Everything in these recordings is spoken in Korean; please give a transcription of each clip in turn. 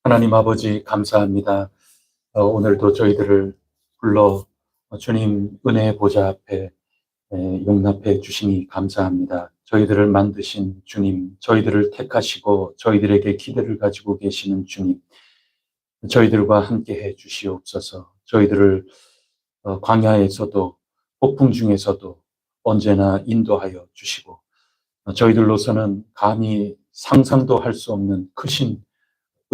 하나님 아버지 감사합니다. 오늘도 저희들을 불러 주님 은혜의 보좌 앞에 용납해 주시니 감사합니다. 저희들을 만드신 주님, 저희들을 택하시고 저희들에게 기대를 가지고 계시는 주님, 저희들과 함께 해 주시옵소서. 저희들을 광야에서도 폭풍 중에서도 언제나 인도하여 주시고 저희들로서는 감히 상상도 할 수 없는 크신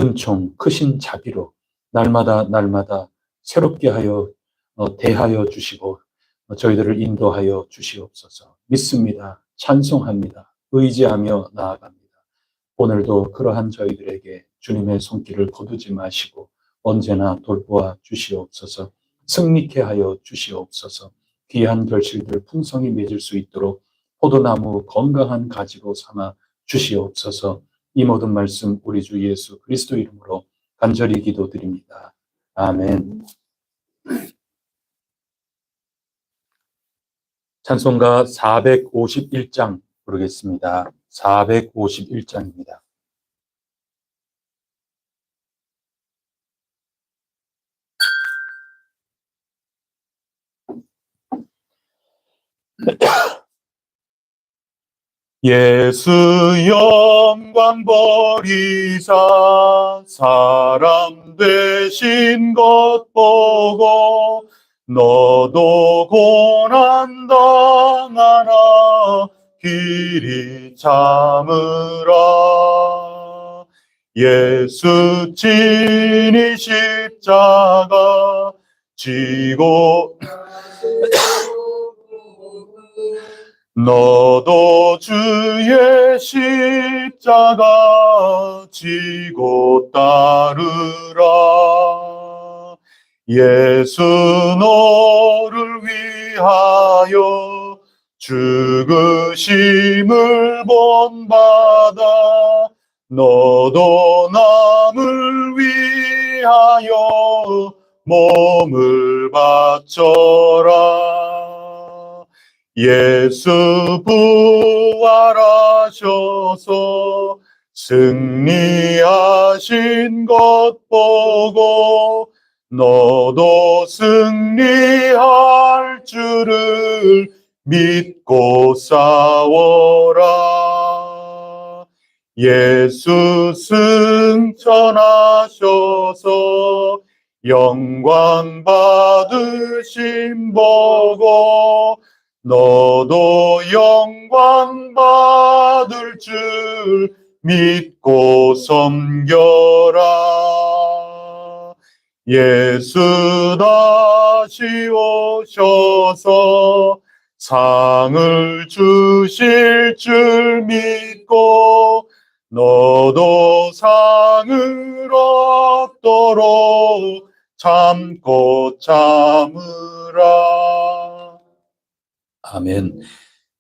은총, 크신 자비로 날마다 새롭게 하여 대하여 주시고 저희들을 인도하여 주시옵소서. 믿습니다. 찬송합니다. 의지하며 나아갑니다. 오늘도 그러한 저희들에게 주님의 손길을 거두지 마시고 언제나 돌보아 주시옵소서. 승리케 하여 주시옵소서. 귀한 결실들 풍성히 맺을 수 있도록 포도나무 건강한 가지로 삼아 주시옵소서. 이 모든 말씀 우리 주 예수 그리스도 이름으로 간절히 기도드립니다. 아멘. 찬송가 451장 부르겠습니다. 451장입니다. 예수 영광 버리사 사람 되신 것 보고 너도 고난 당하나 길이 참으라. 예수 친히 십자가 지고 너도 주의 십자가 지고 따르라. 예수 너를 위하여 죽으심을 본받아 너도 남을 위하여 몸을 바쳐라. 예수 부활하셔서 승리하신 것 보고 너도 승리할 줄을 믿고 싸워라. 예수 승천하셔서 영광 받으심 보고 너도 영광 받을 줄 믿고 섬겨라. 예수 다시 오셔서 상을 주실 줄 믿고 너도 상을 얻도록 참고 참으라. 아멘.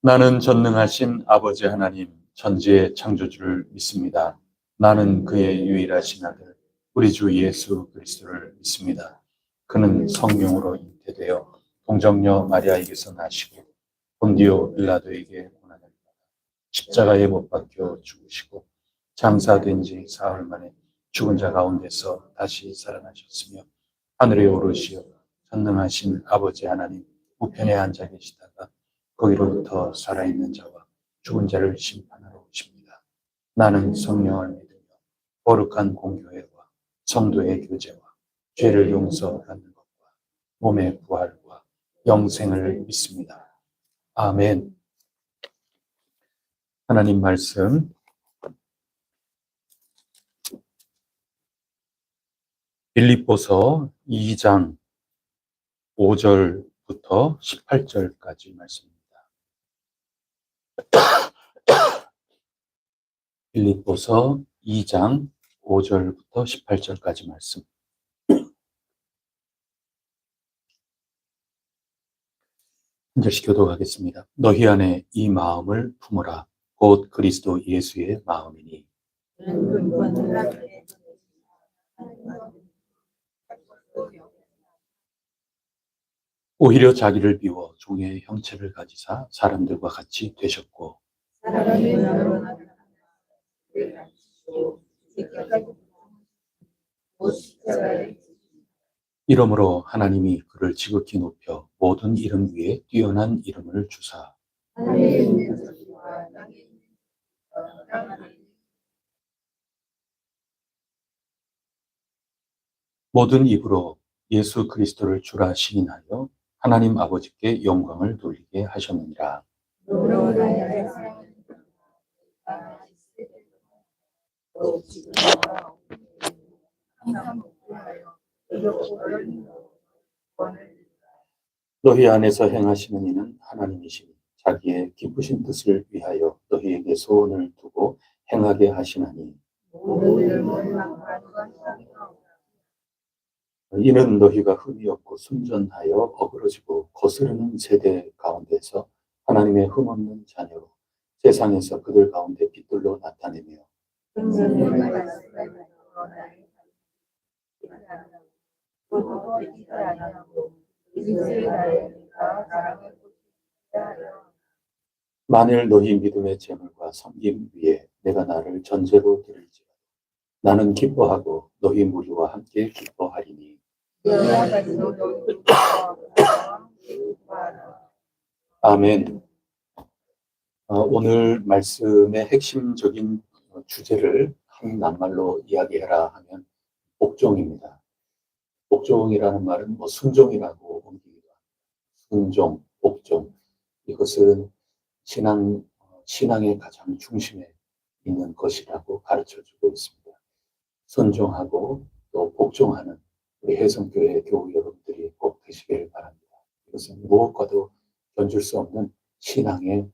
나는 전능하신 아버지 하나님, 천지의 창조주를 믿습니다. 나는 그의 유일하신 아들, 우리 주 예수 그리스도를 믿습니다. 그는 성령으로 잉태되어 동정녀 마리아에게서 나시고 본디오 빌라도에게 고난을 받아 십자가에 못 박혀 죽으시고 장사된 지 사흘 만에 죽은 자 가운데서 다시 살아나셨으며 하늘에 오르시어 전능하신 아버지 하나님 우편에 앉아 계시다가 거기로부터 살아있는 자와 죽은 자를 심판하러 오십니다. 나는 성령을 믿으며 거룩한 공교회와 성도의 교제와 죄를 용서받는 것과 몸의 부활과 영생을 믿습니다. 아멘. 하나님 말씀 빌립보서 2장 5절부터 18절까지 말씀입니다. 빌립보서 2장 5절부터 18절까지 말씀. 한 절씩 교독하겠습니다. 너희 안에 이 마음을 품으라. 곧 그리스도 예수의 마음이니. 오히려 자기를 비워 종의 형체를 가지사 사람들과 같이 되셨고 이러므로 하나님이 그를 지극히 높여 모든 이름 위에 뛰어난 이름을 주사 모든 입으로 예수 그리스도를 주라 시인하여 하나님 아버지께 영광을 돌리게 하셨느니라. 너희 안에서 행하시는 이는 하나님이시니 자기의 기쁘신 뜻을 위하여 너희에게 소원을 두고 행하게 하시나니 이는 너희가 흠이 없고 순전하여 어그러지고 거스르는 세대 가운데서 하나님의 흠없는 자녀로 세상에서 그들 가운데 빛들로 나타내며 만일 너희 믿음의 재물과 섬김 위에 내가 나를 전제로 드릴지라 나는 기뻐하고 너희 무리와 함께 기뻐하리니 아멘. 오늘 말씀의 핵심적인 주제를 한 낱말로 이야기해라 하면 복종입니다. 복종이라는 말은 순종이라고 옮기기도 합니다. 순종, 복종. 이것은 신앙의 가장 중심에 있는 것이라고 가르쳐주고 있습니다. 순종하고 또 복종하는 우리 혜성교회 교우 여러분들이 꼭 되시길 바랍니다. 이것은 무엇과도 견줄 수 없는 신앙의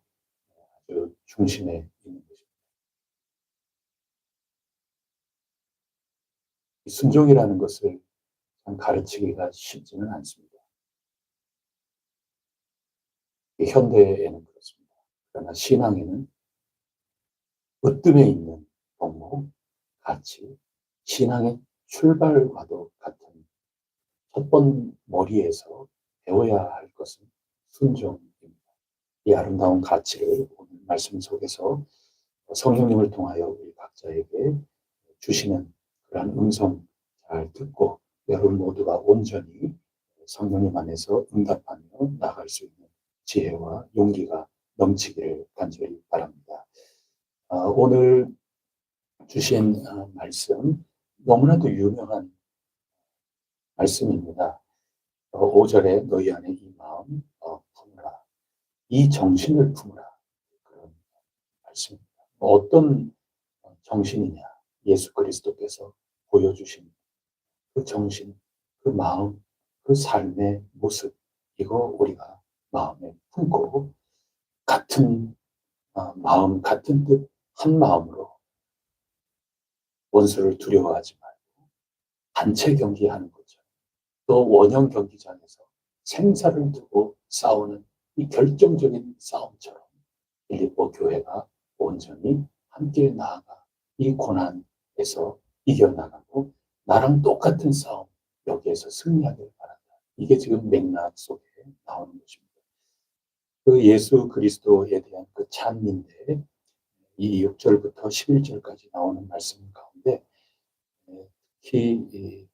아주 중심에 있는 것입니다. 이 순종이라는 것을 가르치기가 쉽지는 않습니다. 현대에는 그렇습니다. 그러나 신앙에는 으뜸에 있는 덕목, 가치, 신앙의 출발과도 같은 첫 번 머리에서 배워야 할 것은 순종입니다. 이 아름다운 가치를 오늘 말씀 속에서 성령님을 통하여 우리 각자에게 주시는 그러한 음성 잘 듣고 여러분 모두가 온전히 성령님 안에서 응답하며 나아갈 수 있는 지혜와 용기가 넘치기를 간절히 바랍니다. 오늘 주신 말씀 너무나도 유명한 말씀입니다. 5절에 너희 안에 이 마음 품으라. 이 정신을 품으라. 그런 말씀입니다. 어떤 정신이냐? 예수 그리스도께서 보여주신 그 정신, 그 마음, 그 삶의 모습 이거 우리가 마음에 품고 같은 마음, 같은 뜻, 한 마음으로 원수를 두려워하지 말고 단체 경기하는 것처럼 또 원형 경기장에서 생사를 두고 싸우는 이 결정적인 싸움처럼 빌립보 교회가 온전히 함께 나아가 이 고난에서 이겨나가고 나랑 똑같은 싸움 여기에서 승리하길 바란다. 이게 지금 맥락 속에 나오는 것입니다. 그 예수 그리스도에 대한 그 찬미인데 이 6절부터 11절까지 나오는 말씀 가운데 특히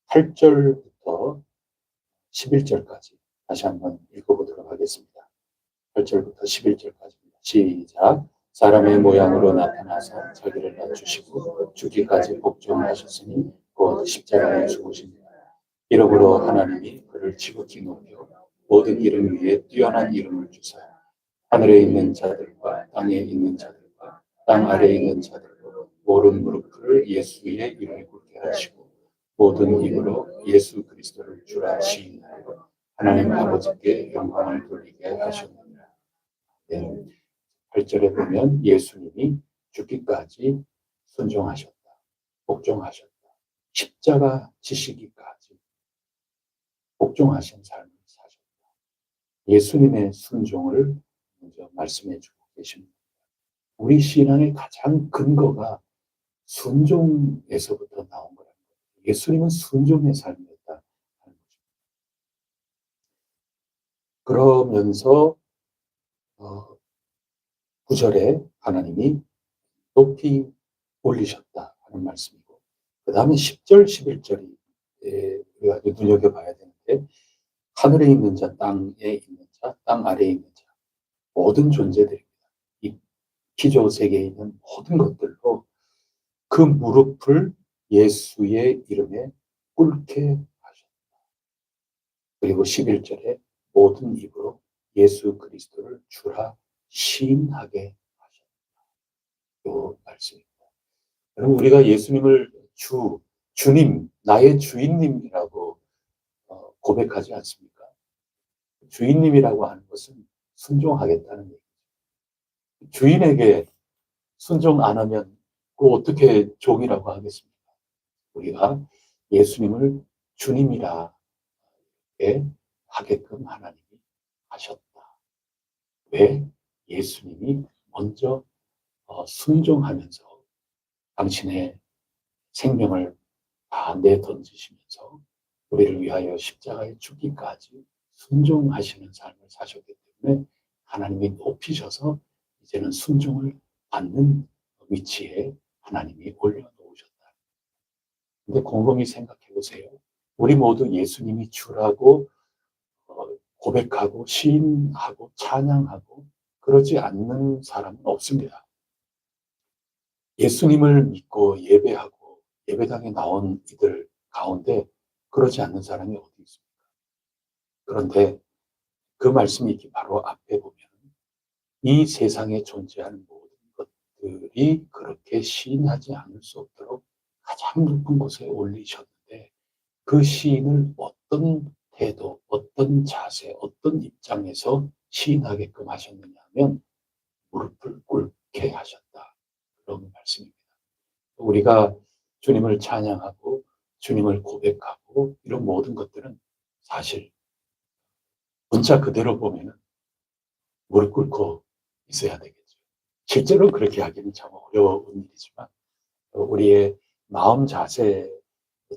8절부터 11절까지 다시 한번 읽어보도록 하겠습니다. 8절부터 11절까지입니다. 시작. 사람의 모양으로 나타나서 자기를 낮추시고 죽기까지 복종하셨으니 곧 십자가에 죽으십니다. 이러므로 하나님이 그를 지극히 높여 모든 이름 위에 뛰어난 이름을 주사 하늘에 있는 자들과 땅에 있는 자들과 땅 아래에 있는 자들로 모든 무릎을 예수의 이름에 꿇게 하시고 모든 입으로 예수 그리스도를 주라 시인하여 하나님 아버지께 영광을 돌리게 하셨느니라. 네. 8절에 보면 예수님이 죽기까지 순종하셨다. 복종하셨다. 십자가 지시기까지 복종하신 삶을 사셨다. 예수님의 순종을 먼저 말씀해 주고 계십니다. 우리 신앙의 가장 근거가 순종에서부터 나온 거라는 거예요. 예수님은 순종의 삶이었다 하는 것입니다. 그러면서 9절에 하나님이 높이 올리셨다 하는 말씀이고, 그 다음에 10절, 11절이 우리가 아주 눈여겨봐야 되는데, 하늘에 있는 자, 땅에 있는 자, 땅 아래에 있는 자, 모든 존재들입니다. 이 피조 세계에 있는 모든 것들로 그 무릎을 예수의 이름에 꿇게 하셨다. 그리고 11절에 모든 입으로 예수 그리스도를 주라 시인하게 하셨다. 이 말씀입니다. 여러분, 우리가 예수님을 주님, 나의 주인님이라고 고백하지 않습니까? 주인님이라고 하는 것은 순종하겠다는 얘기죠. 주인에게 순종 안 하면 그 어떻게 종이라고 하겠습니까? 우리가 예수님을 주님이라 하게끔 하나님이 하셨다. 왜? 예수님이 먼저 순종하면서 당신의 생명을 다 내던지시면서 우리를 위하여 십자가에 죽기까지 순종하시는 삶을 사셨기 때문에 하나님이 높이셔서 이제는 순종을 받는 위치에 하나님이 올려놓으셨다. 근데 곰곰이 생각해 보세요. 우리 모두 예수님이 주라고 고백하고 시인하고 찬양하고 그러지 않는 사람은 없습니다. 예수님을 믿고 예배하고 예배당에 나온 이들 가운데 그러지 않는 사람이 어디 있습니까? 그런데 그 말씀이 이렇게 바로 앞에 보면 이 세상에 존재하는 모든 것들이 그렇게 시인하지 않을 수 없도록 가장 높은 곳에 올리셨는데, 그 시인을 어떤 태도, 어떤 자세, 어떤 입장에서 시인하게끔 하셨느냐 하면 무릎을 꿇게 하셨다. 그런 말씀입니다. 우리가 주님을 찬양하고 주님을 고백하고 이런 모든 것들은 사실 문자 그대로 보면 무릎 꿇고 있어야 되겠죠. 실제로 그렇게 하기는 참 어려운 일이지만 우리의 마음 자세,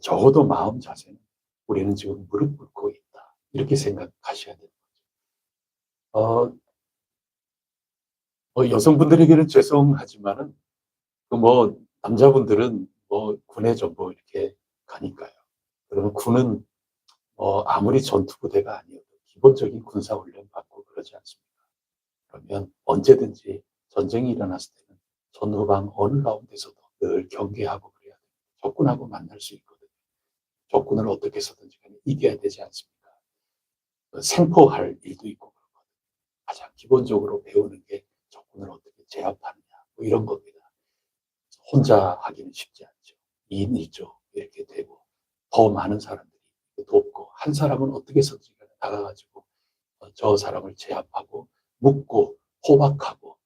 적어도 마음 자세는 우리는 지금 무릎 꿇고 있다. 이렇게 생각하셔야 되는 거죠. 여성분들에게는 죄송하지만은 남자분들은 군에 전부 이렇게 가니까요. 그러면 군은 아무리 전투부대가 아니어도 기본적인 군사훈련 받고 그러지 않습니까? 그러면 언제든지 전쟁이 일어났을 때는 전후방 어느 가운데서도 늘 경계하고 그래야 돼요. 적군하고 만날 수 있거든요. 적군을 어떻게 해서든지 이겨야 되지 않습니까? 생포할 일도 있고 그렇거든요. 가장 기본적으로 배우는 게 적군을 어떻게 제압하느냐 이런 겁니다. 혼자 하기는 쉽지 않죠. 2인 1조 이렇게 되고 더 많은 사람들이 돕고 한 사람은 어떻게 해서든지 나가가지고 저 사람을 제압하고 묶고 포박하고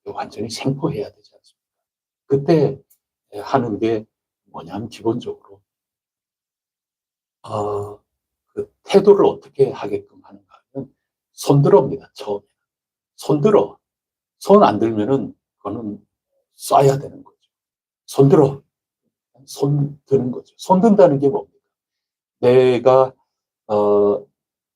완전히 생포해야 되지 않습니까? 그때 하는 게 뭐냐면 기본적으로 그 태도를 어떻게 하게끔 하는가 하면 손들어입니다. 처음에 손들어. 손 안 들면은 그거는 쏴야 되는 거죠. 손들어. 손 드는 거죠. 손 든다는 게 뭡니까? 내가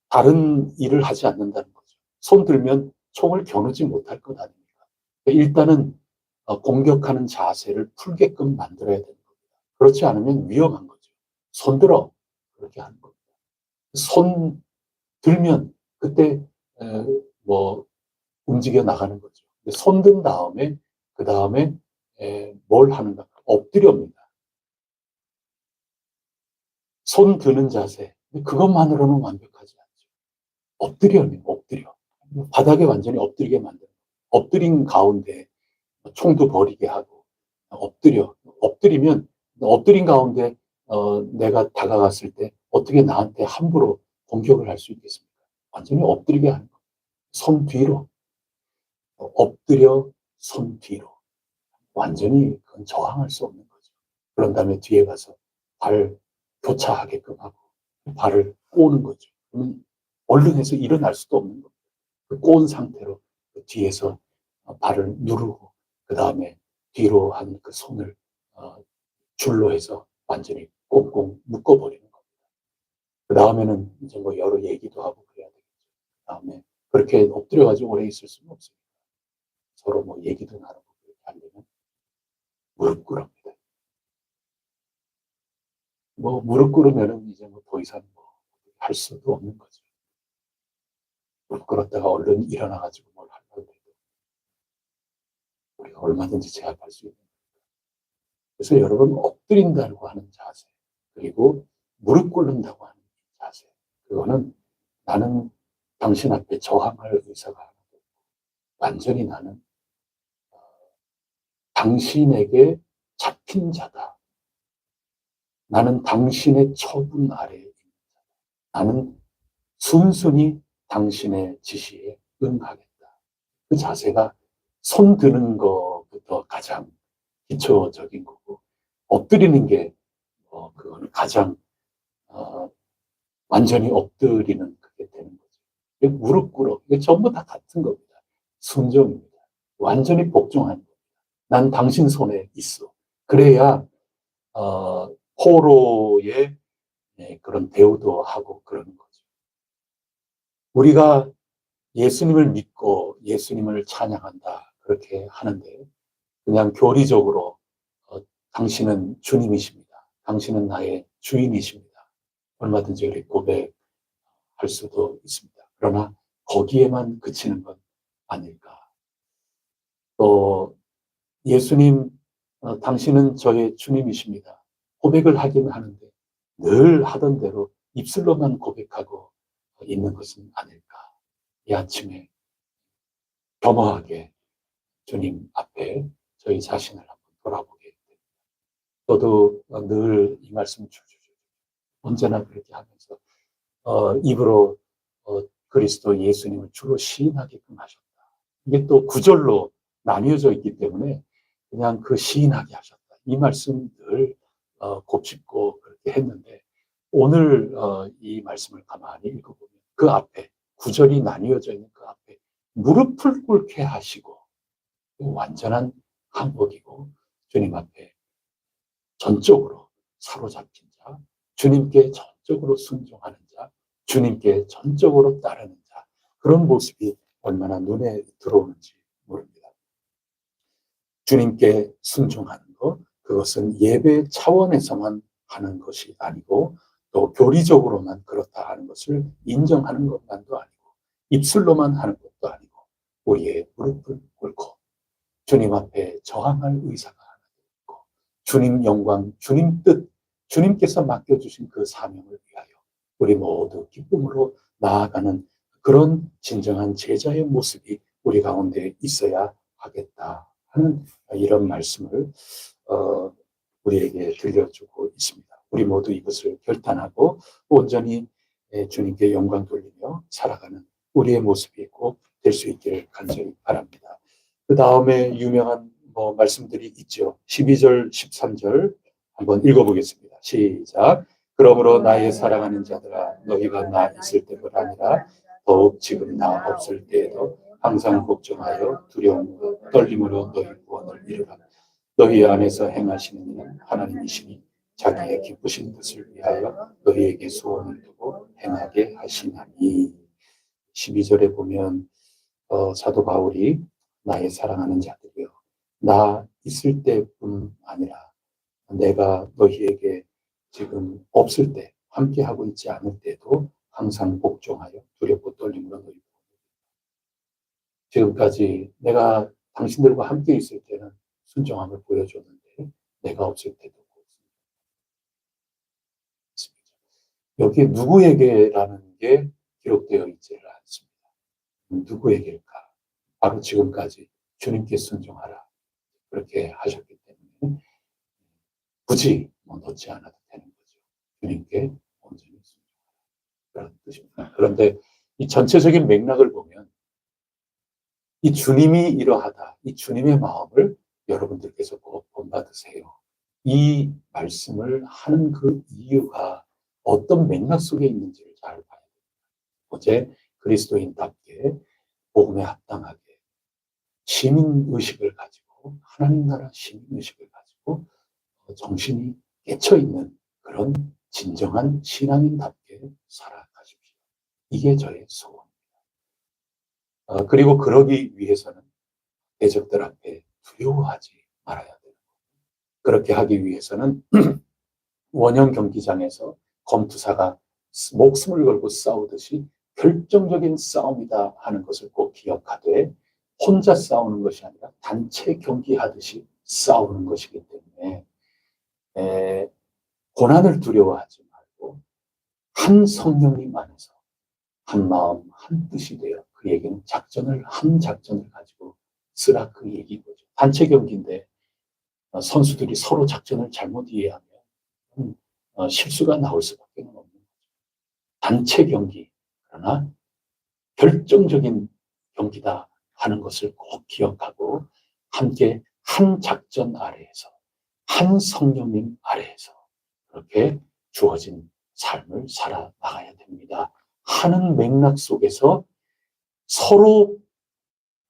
다른 일을 하지 않는다는 거죠. 손 들면 총을 겨누지 못할 것 아닙니까? 일단은 공격하는 자세를 풀게끔 만들어야 되는 겁니다. 그렇지 않으면 위험한 거죠. 손 들어. 그렇게 하는 겁니다. 손 들면 그때 뭐 움직여 나가는 거죠. 손 든 다음에 그 다음에 뭘 하는가? 엎드려입니다. 손 드는 자세. 그것만으로는 완벽하지 않죠. 엎드려입니다. 엎드려. 바닥에 완전히 엎드리게 만드는 거예요. 엎드린 가운데 총도 버리게 하고 엎드리면 엎드린 가운데 내가 다가갔을 때 어떻게 나한테 함부로 공격을 할 수 있겠습니까? 완전히 엎드리게 하는 거예요. 손 뒤로 엎드려 손 뒤로 완전히 그건 저항할 수 없는 거죠. 그런 다음에 뒤에 가서 발 교차하게끔 하고 발을 꼬는 거죠. 그러면 얼른 해서 일어날 수도 없는 거예요. 그 꼬은 상태로 그 뒤에서 발을 누르고 그 다음에 뒤로 한 그 손을 줄로 해서 완전히 꽁꽁 묶어버리는 겁니다. 그 다음에는 이제 여러 얘기도 하고 그래야 되겠죠. 다음에 그렇게 엎드려가지고 오래 있을 수는 없어요. 서로 뭐 얘기도 나누고 그렇게 하려면 무릎 꿇습니다. 뭐 무릎 꿇으면은 이제 뭐 더 이상 뭐 할 수도 없는 거죠. 무릎 꿇었다가 얼른 일어나가지고 뭘 하려고 해도 우리가 얼마든지 제압할 수 있는. 그래서 여러분 엎드린다고 하는 자세 그리고 무릎 꿇는다고 하는 자세 그거는 나는 당신 앞에 저항할 의사가 하나도 없고 완전히 나는 당신에게 잡힌 자다. 나는 당신의 처분 아래에 있는 자다. 나는 순순히 당신의 지시에 응하겠다. 그 자세가 손 드는 것부터 가장 기초적인 거고 엎드리는 게 그거는 가장 완전히 엎드리는 그게 되는 거죠. 무릎 꿇어. 이게 전부 다 같은 겁니다. 순종입니다. 완전히 복종하는 겁니다. 난 당신 손에 있어. 그래야 포로의 그런 대우도 하고 그러는 거죠. 우리가 예수님을 믿고 예수님을 찬양한다 그렇게 하는데 그냥 교리적으로 당신은 주님이십니다. 당신은 나의 주인이십니다. 얼마든지 우리 고백할 수도 있습니다. 그러나 거기에만 그치는 건 아닐까. 또 예수님 당신은 저의 주님이십니다. 고백을 하긴 하는데 늘 하던 대로 입술로만 고백하고 있는 것은 아닐까. 이 아침에 겸허하게 주님 앞에 저희 자신을 한번 돌아보게 됩니다. 저도 늘 이 말씀 언제나 그렇게 하면서 입으로 그리스도 예수님을 주로 시인하게끔 하셨다. 이게 또 구절로 나뉘어져 있기 때문에 그냥 그 시인하게 하셨다. 이 말씀 늘 곱씹고 그렇게 했는데 오늘 이 말씀을 가만히 읽어보면 그 앞에 구절이 나뉘어져 있는 그 앞에 무릎을 꿇게 하시고 완전한 항복이고 주님 앞에 전적으로 사로잡힌 자, 주님께 전적으로 순종하는 자, 주님께 전적으로 따르는 자 그런 모습이 얼마나 눈에 들어오는지 모릅니다. 주님께 순종하는 것 그것은 예배 차원에서만 하는 것이 아니고 또 교리적으로만 그렇다 하는 것을 인정하는 것만도 아니고 입술로만 하는 것도 아니고 우리의 무릎을 꿇고 주님 앞에 저항할 의사가 하나 있고 주님 영광, 주님 뜻, 주님께서 맡겨주신 그 사명을 위하여 우리 모두 기쁨으로 나아가는 그런 진정한 제자의 모습이 우리 가운데 있어야 하겠다 하는 이런 말씀을 우리에게 들려주고 있습니다. 우리 모두 이것을 결단하고 온전히 주님께 영광 돌리며 살아가는 우리의 모습이 꼭 될 수 있기를 간절히 바랍니다. 그 다음에 유명한 말씀들이 있죠. 12절, 13절 한번 읽어보겠습니다. 시작. 그러므로 나의 사랑하는 자들아 너희가 나 있을 때뿐 아니라 더욱 지금 나 없을 때에도 항상 걱정하여 두려움과 떨림으로 너희 구원을 이루라. 너희 안에서 행하시는 이는 하나님이시니 자기의 기쁘신 뜻을 위하여 너희에게 소원을 두고 행하게 하시나니. 12절에 보면 사도 바울이 나의 사랑하는 자들이여 나 있을 때뿐 아니라 내가 너희에게 지금 없을 때 함께하고 있지 않을 때도 항상 복종하여 두렵고 떨림으로 너희 지금까지 내가 당신들과 함께 있을 때는 순종함을 보여줬는데 내가 없을 때도 그렇습니다. 여기에 누구에게라는 게 기록되어 있지를 않습니다. 누구에게일까? 바로 지금까지 주님께 순종하라 그렇게 하셨기 때문에 굳이 넣지 않아도 되는 거죠. 주님께 온전히 순종하라 그런 뜻입니다. 그런데 이 전체적인 맥락을 보면 이 주님이 이러하다, 이 주님의 마음을 여러분들께서 꼭 본받으세요. 이 말씀을 하는 그 이유가 어떤 맥락 속에 있는지를 잘 봐야 됩니다. 어제 그리스도인답게 복음에 합당하게 시민의식을 가지고 하나님 나라 시민의식을 가지고 정신이 깨쳐있는 그런 진정한 신앙인답게 살아가십시오. 이게 저의 소원입니다. 그리고 그러기 위해서는 대적들 앞에 두려워하지 말아야 돼요. 그렇게 하기 위해서는 원형 경기장에서 검투사가 목숨을 걸고 싸우듯이 결정적인 싸움이다 하는 것을 꼭 기억하되 혼자 싸우는 것이 아니라 단체 경기하듯이 싸우는 것이기 때문에 고난을 두려워하지 말고 한 성령님 안에서 한 마음 한 뜻이 되어 그 얘기는 한 작전을 가지고 쓰라 그 얘기거죠. 단체 경기인데 선수들이 서로 작전을 잘못 이해하면 실수가 나올 수밖에 없는 거죠. 단체 경기, 그러나 결정적인 경기다 하는 것을 꼭 기억하고 함께 한 작전 아래에서 한 성령님 아래에서 그렇게 주어진 삶을 살아나가야 됩니다. 하는 맥락 속에서 서로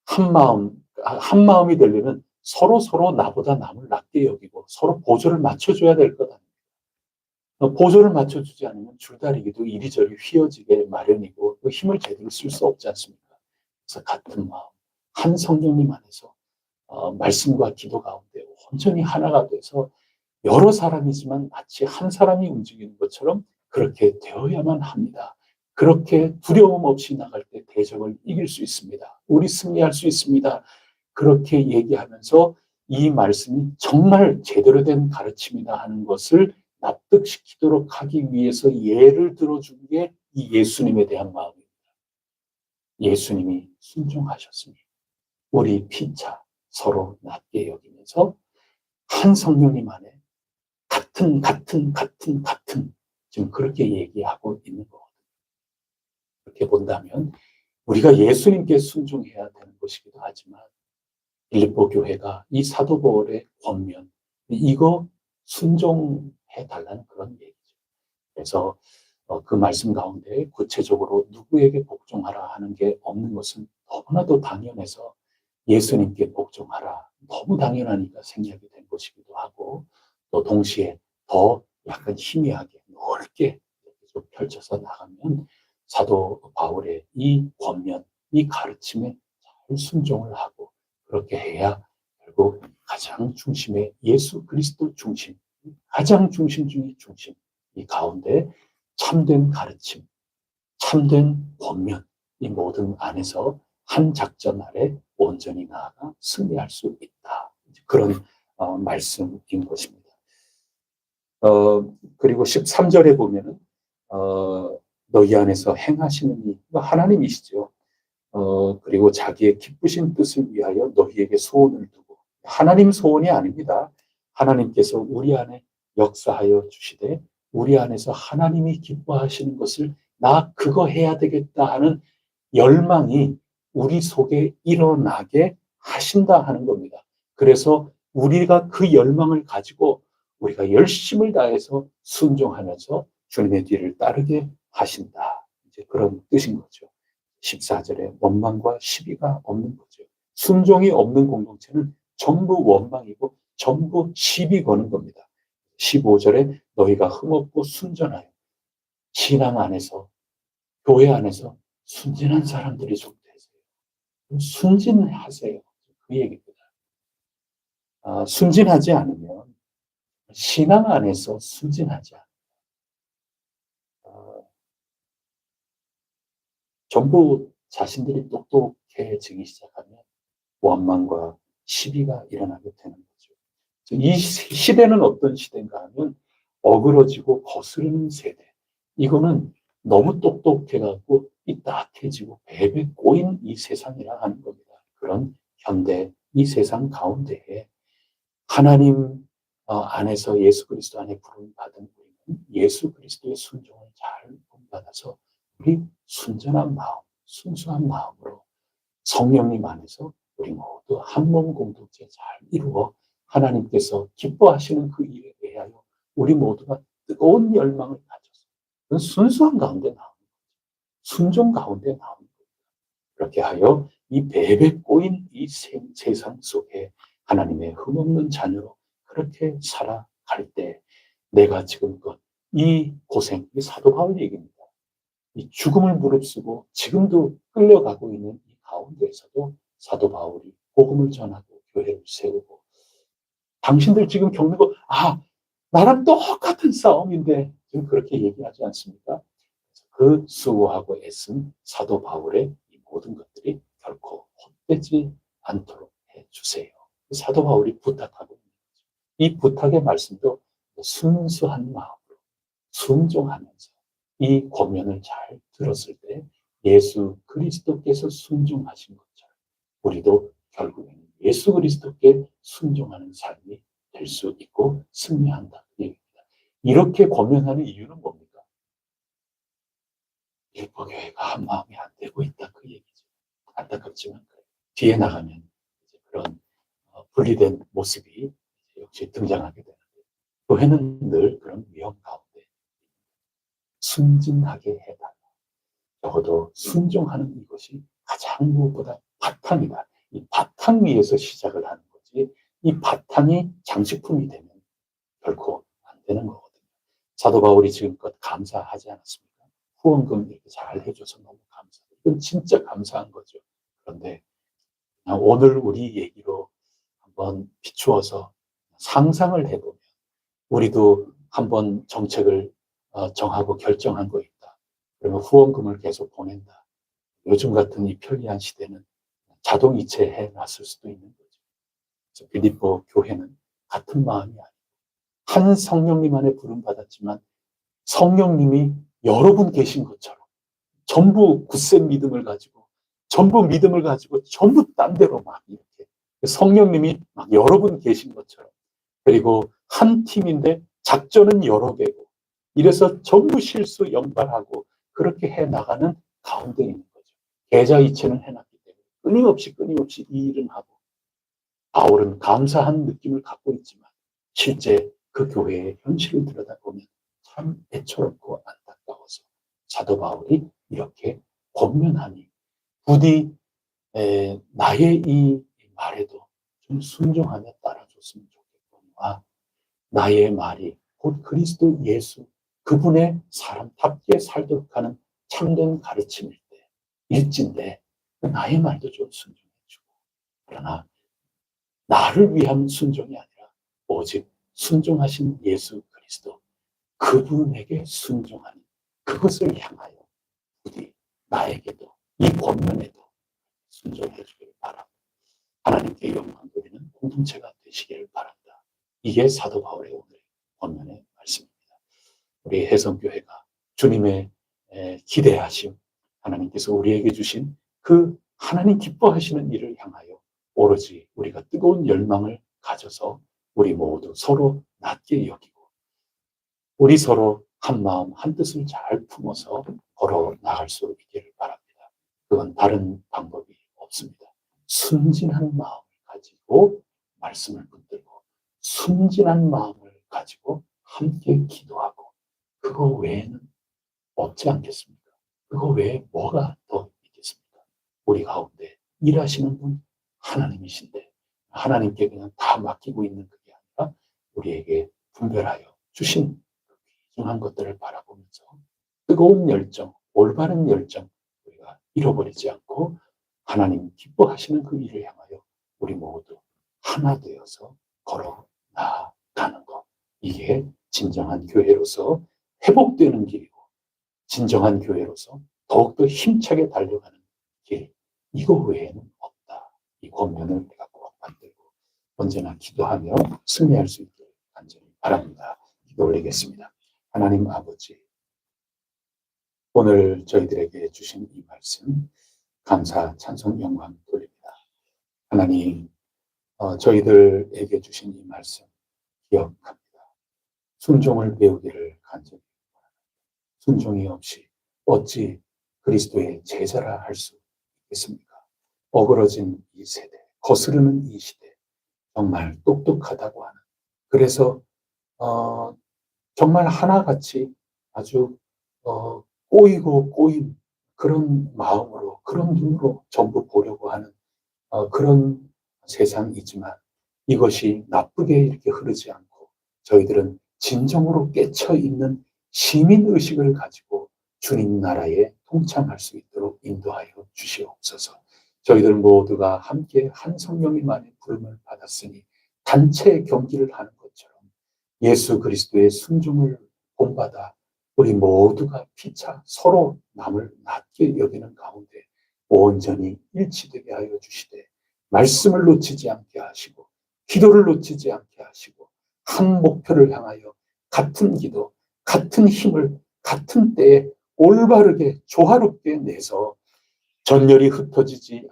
한 마음이 되려면 서로 나보다 남을 낮게 여기고 서로 보조를 맞춰줘야 될 것 아닙니까? 보조를 맞춰주지 않으면 줄다리기도 이리저리 휘어지게 마련이고 그 힘을 제대로 쓸 수 없지 않습니까? 그래서 같은 마음, 한 성령님 안에서 말씀과 기도 가운데 온전히 하나가 돼서 여러 사람이지만 마치 한 사람이 움직이는 것처럼 그렇게 되어야만 합니다. 그렇게 두려움 없이 나갈 때 대적을 이길 수 있습니다. 우리 승리할 수 있습니다. 그렇게 얘기하면서 이 말씀이 정말 제대로 된 가르침이다 하는 것을 납득시키도록 하기 위해서 예를 들어준 게 이 예수님에 대한 마음입니다. 예수님이 순종하셨으니 우리 피차 서로 낮게 여기면서 한 성령님 안에 같은 지금 그렇게 얘기하고 있는 거거든요. 그렇게 본다면 우리가 예수님께 순종해야 되는 것이기도 하지만 빌립보 교회가 이 사도 바울의 권면 이거 순종해 달라는 그런 얘기죠. 그래서 그 말씀 가운데 구체적으로 누구에게 복종하라 하는 게 없는 것은 너무나도 당연해서 예수님께 복종하라 너무 당연하니까 생략이 된 것이기도 하고 또 동시에 더 약간 희미하게 넓게 좀 펼쳐서 나가면 사도 바울의 이 권면, 이 가르침에 잘 순종을 하고 그렇게 해야 결국 가장 중심의 예수 그리스도 중심, 가장 중심 중의 중심, 이 가운데 참된 가르침, 참된 권면, 이 모든 안에서 한 작전 아래 온전히 나아가 승리할 수 있다. 그런 말씀인 것입니다. 그리고 13절에 보면은 너희 안에서 행하시는 이 하나님이시죠. 그리고 자기의 기쁘신 뜻을 위하여 너희에게 소원을 두고 하나님 소원이 아닙니다. 하나님께서 우리 안에 역사하여 주시되 우리 안에서 하나님이 기뻐하시는 것을 나 그거 해야 되겠다 하는 열망이 우리 속에 일어나게 하신다 하는 겁니다. 그래서 우리가 그 열망을 가지고 우리가 열심을 다해서 순종하면서 주님의 뒤를 따르게 하신다. 이제 그런 뜻인 거죠. 14절에 원망과 시비가 없는 거죠. 순종이 없는 공동체는 전부 원망이고 전부 시비 거는 겁니다. 15절에 너희가 흠없고 순전하여 신앙 안에서 교회 안에서 순진한 사람들이 좀 되세요. 순진하세요. 그 얘기입니다. 순진하지 않으면 신앙 안에서 순진하지 않아요. 전부 자신들이 똑똑해지기 시작하면 원망과 시비가 일어나게 되는 거죠. 이 시대는 어떤 시대인가 하면 어그러지고 거스르는 세대. 이거는 너무 똑똑해갖고 삐딱해지고 배배 꼬인 이 세상이라 하는 겁니다. 그런 현대 이 세상 가운데에 하나님 안에서 예수 그리스도 안에 부름받은 우리는 예수 그리스도의 순종을 잘 본받아서 우리 순전한 마음, 순수한 마음으로 성령님 안에서 우리 모두 한 몸 공동체 잘 이루어 하나님께서 기뻐하시는 그 일에 대하여 우리 모두가 뜨거운 열망을 가져서 순수한 가운데 나오는 거죠. 순종 가운데 나오는 거죠. 그렇게 하여 이 배배 꼬인 이 세상 속에 하나님의 흠없는 자녀로 그렇게 살아갈 때 내가 지금껏 이 고생, 이 사도 바울 얘기입니다. 이 죽음을 무릅쓰고 지금도 끌려가고 있는 이 가운데에서도 사도 바울이 복음을 전하고 교회를 세우고, 당신들 지금 겪는 거, 나랑 똑같은 싸움인데, 지금 그렇게 얘기하지 않습니까? 그 수고하고 애쓴 사도 바울의 이 모든 것들이 결코 헛되지 않도록 해주세요. 사도 바울이 부탁하고 있는 거죠. 이 부탁의 말씀도 순수한 마음으로 순종하면서 이 권면을 잘 들었을 때 예수 그리스도께서 순종하신 것처럼 우리도 결국에는 예수 그리스도께 순종하는 삶이 될 수 있고 승리한다. 그 얘기입니다. 이렇게 권면하는 이유는 뭡니까? 일포교회가 한 마음이 안 되고 있다. 그 얘기죠. 안타깝지만 그래요. 뒤에 나가면 이제 그런 분리된 모습이 역시 등장하게 되는데, 교회는 늘 그런 위험 가운데 순진하게 해달라. 적어도 순종하는 이것이 가장 무엇보다 바탕이다. 이 바탕 위에서 시작을 하는 거지, 이 바탕이 장식품이 되면 결코 안 되는 거거든요. 사도 바울이 지금껏 감사하지 않았습니까? 후원금 이렇게 잘 해줘서 너무 감사해요. 이건 진짜 감사한 거죠. 그런데 오늘 우리 얘기로 한번 비추어서 상상을 해보면, 우리도 한번 정책을 정하고 결정한 거 있다. 그러면 후원금을 계속 보낸다. 요즘 같은 이 편리한 시대는 자동 이체해 놨을 수도 있는 거죠. 그래서 빌립보 교회는 같은 마음이 아니고, 한 성령님 안에 부름받았지만 성령님이 여러분 계신 것처럼 전부 굳센 믿음을 가지고, 전부 딴 데로 막 이렇게 성령님이 막 여러분 계신 것처럼, 그리고 한 팀인데 작전은 여러 개고, 이래서 전부 실수 연발하고 그렇게 해 나가는 가운데 있는 거죠. 계좌 이체는 해놨기 때문에 끊임없이 이 일은 하고, 바울은 감사한 느낌을 갖고 있지만 실제 그 교회의 현실을 들여다보면 참 애처롭고 안타까워서 사도 바울이 이렇게 권면하니, 부디 나의 이 말에도 좀 순종하며 따라줬으면 좋겠거니와, 나의 말이 곧 그리스도 예수 그분의 사람답게 살도록 하는 참된 가르침일 때 일진데, 나의 말도 좀 순종해주고, 그러나 나를 위한 순종이 아니라 오직 순종하신 예수 그리스도 그분에게 순종하는 그것을 향하여 부디 나에게도 이 권면에도 순종해 주기를 바랍니다. 하나님께 영광 돌리는 공동체가 되시기를 바란다. 이게 사도 바울의 오늘 권면의 말씀입니다. 우리 혜성교회가 주님의 기대하심, 하나님께서 우리에게 주신 그 하나님 기뻐하시는 일을 향하여 오로지 우리가 뜨거운 열망을 가져서 우리 모두 서로 낮게 여기고, 우리 서로 한 마음 한 뜻을 잘 품어서 걸어 나갈 수 있기를 바랍니다. 그건 다른 방법이 없습니다. 순진한 마음을 가지고 말씀을 붙들고, 순진한 마음을 가지고 함께 기도하고, 그거 외에는 없지 않겠습니까? 그거 외에 뭐가 더 있겠습니까? 우리 가운데 일하시는 분 하나님이신데, 하나님께 그냥 다 맡기고 있는 그게 아니라 우리에게 분별하여 주신 귀중한 것들을 바라보면서 뜨거운 열정, 올바른 열정 우리가 잃어버리지 않고 하나님 기뻐하시는 그 일을 향하여 우리 모두 하나 되어서 걸어 나가는 것, 이게 진정한 교회로서 회복되는 길이고, 진정한 교회로서 더욱더 힘차게 달려가는 길, 이거 외에는 없다. 이 권면을 우리가 꼭 받들고 언제나 기도하며 승리할 수 있기를 간절히 바랍니다. 기도 올리겠습니다. 하나님 아버지, 오늘 저희들에게 주신 이 말씀 감사, 찬송, 영광 돌립니다. 하나님, 저희들에게 주신 이 말씀 기억합니다. 순종을 배우기를 간절히 바랍니다. 순종이 없이 어찌 그리스도의 제자라 할 수 있겠습니까? 어그러진 이 세대, 거스르는 이 시대, 정말 똑똑하다고 하는, 그래서 정말 하나같이 아주 꼬이고 꼬인 그런 마음으로, 그런 눈으로 전부 보려고 하는 그런 세상이지만, 이것이 나쁘게 이렇게 흐르지 않고 저희들은 진정으로 깨쳐 있는 시민의식을 가지고 주님 나라에 동참할 수 있도록 인도하여 주시옵소서. 저희들 모두가 함께 한 성령님만의 부름을 받았으니 단체 경기를 하는 것처럼 예수 그리스도의 순종을 본받아 우리 모두가 피차 서로 남을 낮게 여기는 가운데 온전히 일치되게 하여 주시되 말씀을 놓치지 않게 하시고 기도를 놓치지 않게 하시고 한 목표를 향하여 같은 기도, 같은 힘을 같은 때에 올바르게 조화롭게 내서 전열이 흐트러지지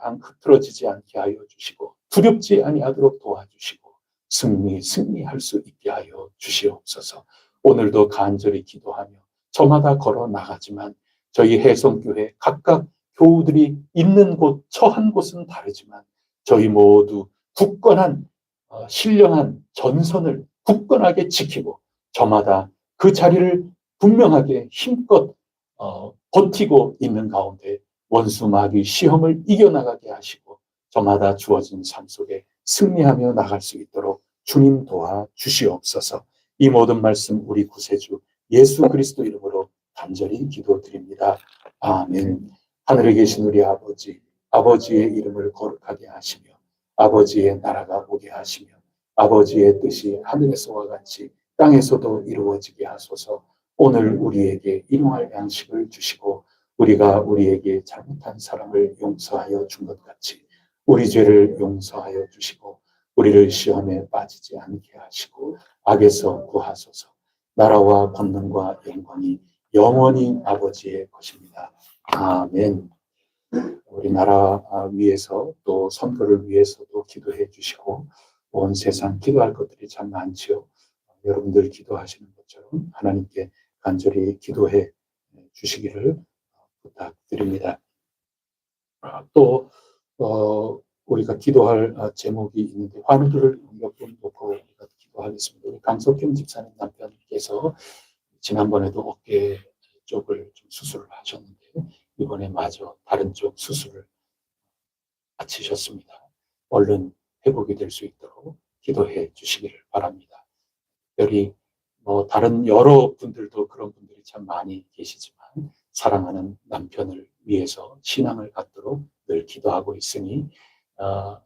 않게 하여 주시고 두렵지 아니하도록 도와주시고 승리할 수 있게 하여 주시옵소서. 오늘도 간절히 기도하며 저마다 걸어 나가지만 저희 해성교회 각각 교우들이 있는 곳, 처한 곳은 다르지만 저희 모두 굳건한 신령한 전선을 굳건하게 지키고 저마다 그 자리를 분명하게 힘껏 버티고 있는 가운데 원수 마귀 시험을 이겨나가게 하시고 저마다 주어진 삶 속에 승리하며 나갈 수 있도록 주님 도와 주시옵소서. 이 모든 말씀 우리 구세주 예수 그리스도 이름으로 간절히 기도드립니다. 아멘. 하늘에 계신 우리 아버지, 아버지의 이름을 거룩하게 하시며 아버지의 나라가 오게 하시며 아버지의 뜻이 하늘에서와 같이 땅에서도 이루어지게 하소서. 오늘 우리에게 일용할 양식을 주시고 우리가 우리에게 잘못한 사람을 용서하여 준 것 같이 우리 죄를 용서하여 주시고 우리를 시험에 빠지지 않게 하시고 악에서 구하소서. 나라와 권능과 영광이 영원히 아버지의 것입니다. 아멘. 우리나라 위해서 또 선거를 위해서도 기도해 주시고 온 세상 기도할 것들이 참 많지요. 여러분들 기도하시는 것처럼 하나님께 간절히 기도해 주시기를 부탁드립니다. 또 우리가 기도할 제목이 있는데 환우들을 몇 분 놓고 우리가 기도하겠습니다. 우리 강석경 집사님 남편께서 지난번에도 어깨 쪽을 좀 수술을 하셨는데 이번에 마저 다른 쪽 수술을 마치셨습니다. 얼른 회복이 될 수 있도록 기도해 주시기를 바랍니다. 특별히 다른 여러 분들도 그런 분들이 참 많이 계시지만 사랑하는 남편을 위해서 신앙을 갖도록 늘 기도하고 있으니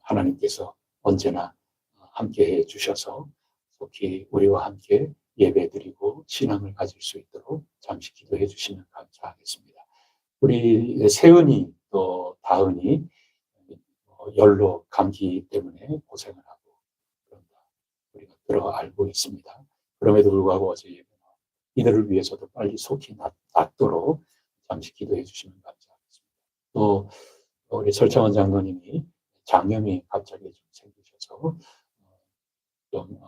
하나님께서 언제나 함께해 주셔서 속히 우리와 함께 예배드리고 신앙을 가질 수 있도록 잠시 기도해 주시면 감사하겠습니다. 우리 세은이 또 다은이 열로 감기 때문에 고생을 하고 그런다. 우리가 들어 알고 있습니다. 그럼에도 불구하고 어제 예배는 이들을 위해서도 빨리 속히 낫도록 잠시 기도해 주시면 감사하겠습니다. 또 우리 설창원 장로님이 장염이 갑자기 좀 생기셔서 좀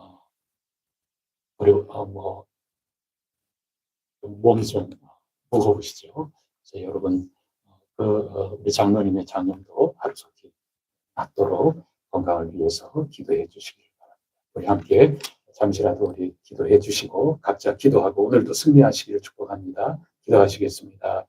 그리고 몸이 좀 무거우시죠. 그래서 여러분 우리 장로님의 장염도 하루속히 낫도록 건강을 위해서 기도해 주시기 바랍니다. 우리 함께 잠시라도 우리 기도해 주시고 각자 기도하고 오늘도 승리하시기를 축복합니다. 기도하시겠습니다.